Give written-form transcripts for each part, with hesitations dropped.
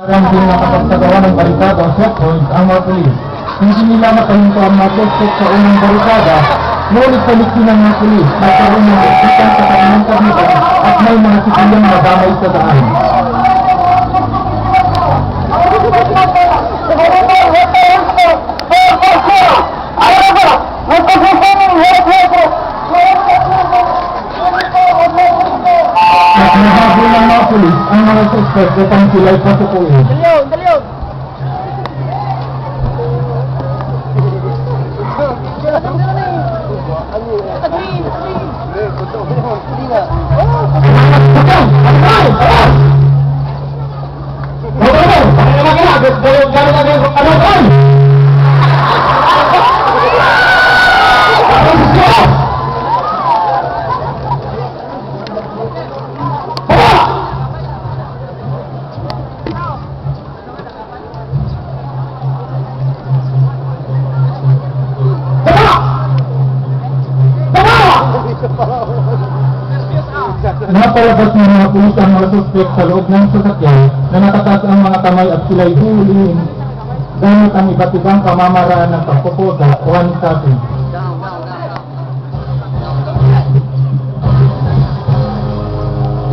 Parang din nakapagsagawa ng barikada o checkpoint ang mga pulis. Hindi nila makahinto ang mga suspect sa unang barikada, ngunit paliksin ng mga pulis nagkaroon ng eksikan sa kanilang kagitan at may mga sipilyang nadamay sa daan. At nahabol ng mga pulis ang mga suspect upang sila'y pasukuin. Dalion! Napalabas ng mga pulis ang mga suspect sa loob ng sasakyan na nakataas ang mga kamay at sila'y huhulihin gamit ang iba't ibang pamamaraan ng pagpupusa o handcuffing.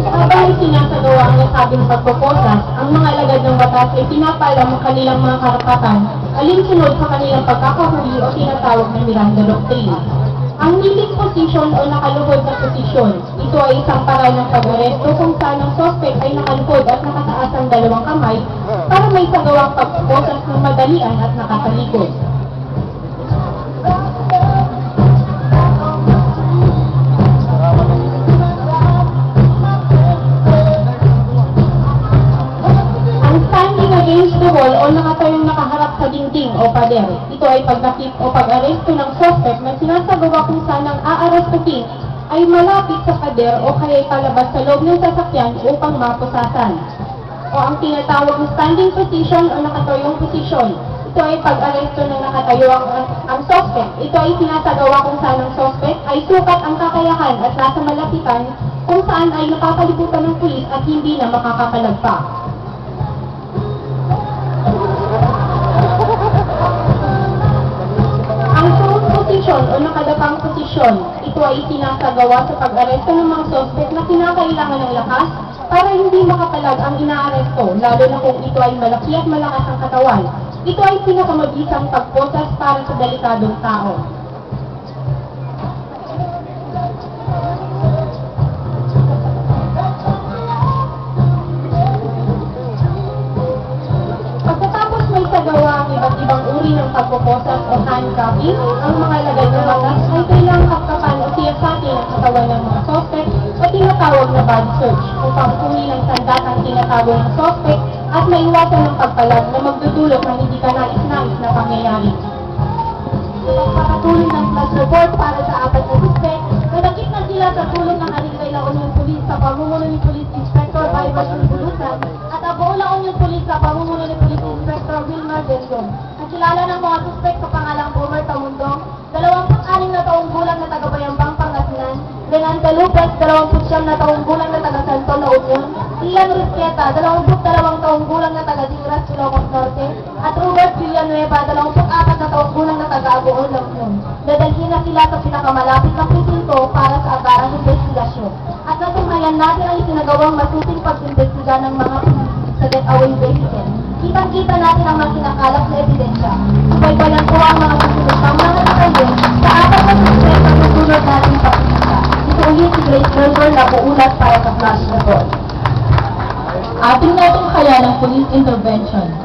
Habang isinasagawa ang nasabing pagpoposas, ang mga alagad ng batas ay pinapalam ang kanilang mga karapatan alinsunod sa kanilang pagkakahuli o tinatawag na Miranda Doctrine. Ang kneeling position o nakaluhod na posisyon, ito ay isang paraan ng pag-aresto kung saan ang suspect ay nakaluhod at nakataas ang dalawang kamay para may sagawang pagpoposas ng madalian at nakatalikod. Against the wall o nakatayong nakaharap sa dingding o pader. Ito ay pagdakip o pag-aresto ng suspect na sinasagawa kung saan ang aarestuhin ay malapit sa pader o kaya palabas sa loob ng sasakyan upang mapusasan. O ang tinatawag na standing position o nakatayong posisyon. Ito ay pag-aresto ng nakatayo ang suspect. Ito ay sinasagawa kung saan ang suspect ay sukat ang kakayahan at nasa malapitan kung saan ay napapalibutan ng pulis at hindi na makakapalagpak. Ang prone position o nakadapang posisyon, ito ay sinasagawa sa pag-aresto ng mga suspect na kinakailangan ng lakas para hindi makapalag ang inaaresto, lalo na kung ito ay malaki at malakas ang katawan. Ito ay pinakamabisang pagposas para sa delikadong tao. Pagkatapos may sagawa ang iba't ibang uri ng pagpoposas o handcuffing, ang mga lagay ng batas ay kailangang kapkapan o siyasatin ang katawan ng mga suspect o tinatawag na body search upang kunin ng sandat ang tinatawag ng suspect at maiwasan ng pagpalag na magdudulot ng hindi kanais-nais na pangyayari. Pagpapatuloy ng flash report para sa apat na suspect, nadakip na sila sa tulong ng Alingay La Union Police sa pamumuno ni Police Inspector Baibas Bulusan at Abao La Union Police sa pamumuno ni Police Inspector Wilmar Dendon. Nakilala ng mga suspect sa pangalang Boomer Tamundong, 26 na taong gulang na taga-Bayambang Pangasinan, Renanta Lopez, 29 na taong gulang na taga-Santo La Union, Ian Rizqueta, 22 taong gulang na taga-Dingras, Ilocos Norte, at Robert Villanueva, 24 na taong gulang na taga-Agoon, La Union. Dadalhin na sila sa pinakamalapit na presinto para sa agarang investigasyon. At natunghayan natin ang isinagawang masuting pag-imbestiga ng mga sa getaway vehicle. Kitang-kita natin ang mga kinakalap na ebidensya. Subaybayan po ang mga susunod ng mga detalye sa apat na suspect na susunod natin pagkikita. Ito ulit si Grace Melbourne na uulat para sa flash report. Ating natunghayan ng police intervention.